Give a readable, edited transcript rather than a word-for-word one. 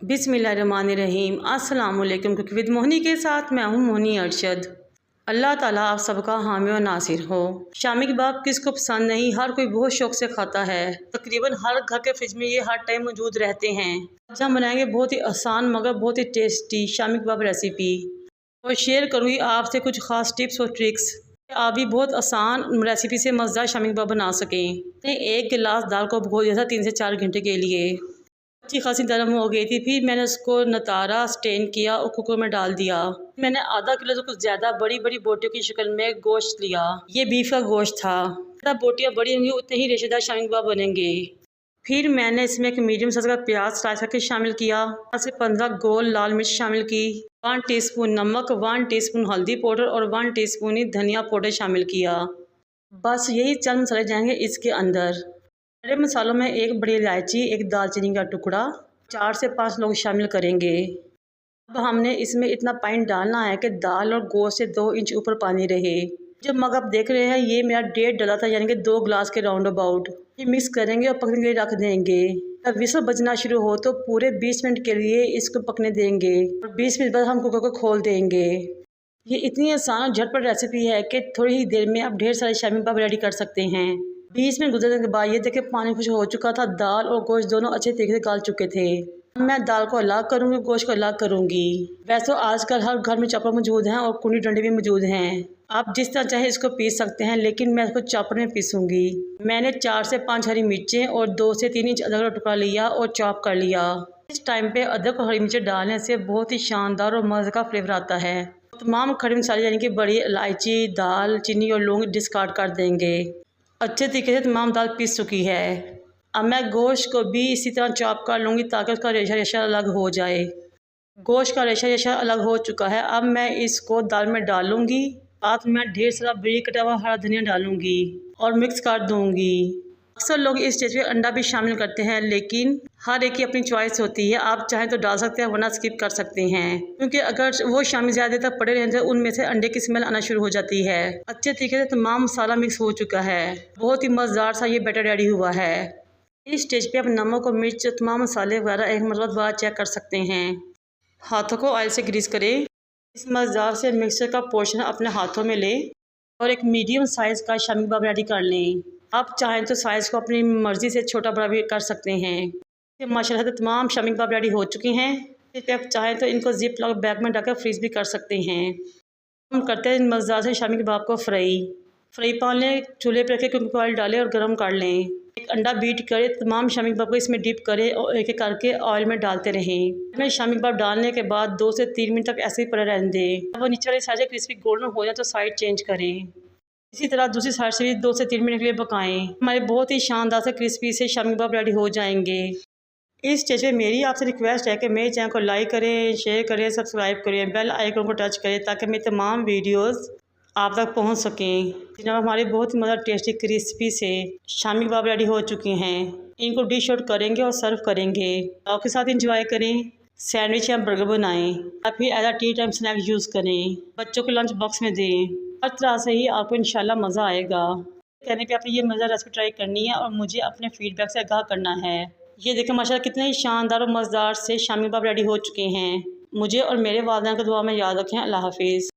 बिस्मिल्लाहिर्रहमानिर्रहीम। अस्सलाम वालेकुम। कुक विद मोहनी के साथ मैं हूँ मोहनी अरशद। अल्लाह ताला आप सबका हामी और नासिर हो। शामी कबाब किसको पसंद नहीं, हर कोई बहुत शौक से खाता है। तकरीबन हर घर के फ्रिज में ये हर टाइम मौजूद रहते हैं। आज हम बनाएंगे बहुत ही आसान मगर बहुत ही टेस्टी शामी कबाब रेसिपी और शेयर करूँगी आपसे कुछ ख़ास टिप्स और ट्रिक्स। आप भी बहुत आसान रेसिपी से मज़ेदार शामी कबाब बना सकें। एक गिलास दाल को भिगो दिया था 3 से 4 घंटे के लिए। अच्छी खासी गर्म हो गई थी। फिर मैंने उसको नतारा स्टेन किया और कुकर में डाल दिया। मैंने आधा किलो से कुछ ज़्यादा बड़ी बड़ी बोटियों की शक्ल में गोश्त लिया। ये बीफ का गोश्त था। जितना बोटियाँ बड़ी होंगी उतने ही रेशेदार शामी कबाब बनेंगे। फिर मैंने इसमें एक मीडियम साइज का प्याज स्लाइस करके शामिल किया। 10 से 15 गोल लाल मिर्च शामिल की। 1 टीस्पून नमक, 1 टीस्पून हल्दी पाउडर और 1 टीस्पून ही धनिया पाउडर शामिल किया। बस यही चंद मसाले जाएंगे इसके अंदर। खड़े मसालों में एक बड़ी इलायची, एक दालचीनी का टुकड़ा, 4 से 5 लोग शामिल करेंगे। अब हमने इसमें इतना पानी डालना है कि दाल और गोश्त से 2 इंच ऊपर पानी रहे। जो मग आप देख रहे हैं ये मेरा 1.5 डला था, यानी कि 2 गिलास के राउंड अबाउट। ये मिक्स करेंगे और पकने के लिए रख देंगे। जब विसल बजना शुरू हो तो पूरे 20 मिनट के लिए इसको पकने देंगे और 20 मिनट बाद हम कुकर को खोल देंगे। ये इतनी आसान और झटपट रेसिपी है कि थोड़ी ही देर में आप ढेर सारे शामी कबाब रेडी कर सकते हैं। 20 मिनट गुजरने के बाद ये देखिए पानी खुश हो चुका था। दाल और गोश्त दोनों अच्छे तरीके से गल चुके थे। मैं दाल को अलग करूँगी, गोश्त को अलग करूँगी। वैसे तो आजकल हर घर में चॉपर मौजूद हैं और कुंडी डंडे भी मौजूद हैं। आप जिस तरह चाहे इसको पीस सकते हैं, लेकिन मैं इसको चॉपर में पीसूँगी। मैंने 4 से 5 हरी मिर्चें और 2 से 3 इंच अदरक का टुकड़ा लिया और चॉप कर लिया। इस टाइम पे अदरक और हरी मिर्चें डालने से बहुत ही शानदार और मज़े का फ्लेवर आता है। तमाम खड़े मसाले यानी कि बड़ी इलायची, दाल चीनी और लौंग डिस्कार्ड कर देंगे। अच्छे तरीके से तमाम दाल पीस चुकी है। अब मैं गोश्त को भी इसी तरह चॉप कर लूँगी ताकि उसका रेशा रेशा अलग हो जाए। गोश्त का रेशा रेशा अलग हो चुका है। अब मैं इसको दाल में डालूँगी। साथ में ढेर सारा बारीक कटा हुआ हरा धनिया डालूँगी और मिक्स कर दूँगी। अक्सर लोग इस स्टेज पे अंडा भी शामिल करते हैं, लेकिन हर एक की अपनी चॉइस होती है। आप चाहें तो डाल सकते हैं वरना स्किप कर सकते हैं, क्योंकि अगर वो शामी ज़्यादा देर तक पड़े रहें तो उनमें से अंडे की स्मेल आना शुरू हो जाती है। अच्छे तरीके से तमाम मसाला मिक्स हो चुका है। बहुत ही मज़ेदार सा ये बैटर रेडी हुआ है। इस स्टेज पे आप नमक और मिर्च तमाम मसाले वगैरह एक मरतबा दोबारा चेक कर सकते हैं। हाथों को ऑयल से ग्रीस करें। इस मज़ेदार से मिक्सचर का पोर्शन अपने हाथों में लें और एक मीडियम साइज़ का शामी कबाब रेडी कर लें। आप चाहें तो साइज़ को अपनी मर्ज़ी से छोटा बड़ा भी कर सकते हैं। माशाल्लाह से तमाम शामी कबाब रेडी हो चुके हैं। फिर आप चाहें तो इनको जिप लॉक बैग में डालकर फ्रीज भी कर सकते हैं। हम करते हैं मज़ेदार से शामी कबाब को फ्राई पैन लें, चूल्हे पर रखें, कुकिंग ऑयल डालें और गर्म कर लें। एक अंडा बीट करें, तमाम शामी कबाब को इसमें डिप करें और एक एक करके ऑयल में डालते रहें। मैं शामी कबाब डालने के बाद 2 से 3 मिनट तक ऐसे ही पड़े रहने दें। जब वो नीचे वाली साइड से क्रिस्पी गोल्डन हो जाए तो साइड चेंज करें। इसी तरह दूसरी साइड से भी 2 से 3 मिनट के लिए पकाएं। हमारे बहुत ही शानदार से क्रिस्पी से शामी कबाब रेडी हो जाएंगे। इस स्टेज पे मेरी आपसे रिक्वेस्ट है कि मेरे चैनल को लाइक करें, शेयर करें, सब्सक्राइब करें, बेल आइकन को टच करें ताकि मेरे तमाम वीडियोस आप तक पहुंच सकें। जनाब हमारे बहुत ही मज़ेदार टेस्टी क्रिस्पी से शामी कबाब रेडी हो चुके हैं। इनको डिश आउट करेंगे और सर्व करेंगे। आपके साथ इंजॉय करें, सैंडविच या बर्गर बनाएं या फिर as a tea time snack use करें। बच्चों के लंच बॉक्स में दें। हर तरह से ही आपको इंशाल्लाह मज़ा आएगा। कहने पे आपने ये मज़ेदार रेसिपी ट्राई करनी है और मुझे अपने फीडबैक से आगाह करना है। ये देखें माशाल्लाह कितने ही शानदार और मज़ेदार से शामी कबाब रेडी हो चुके हैं। मुझे और मेरे वालिदैन को दुआ में याद रखें। अल्लाह हाफिज़।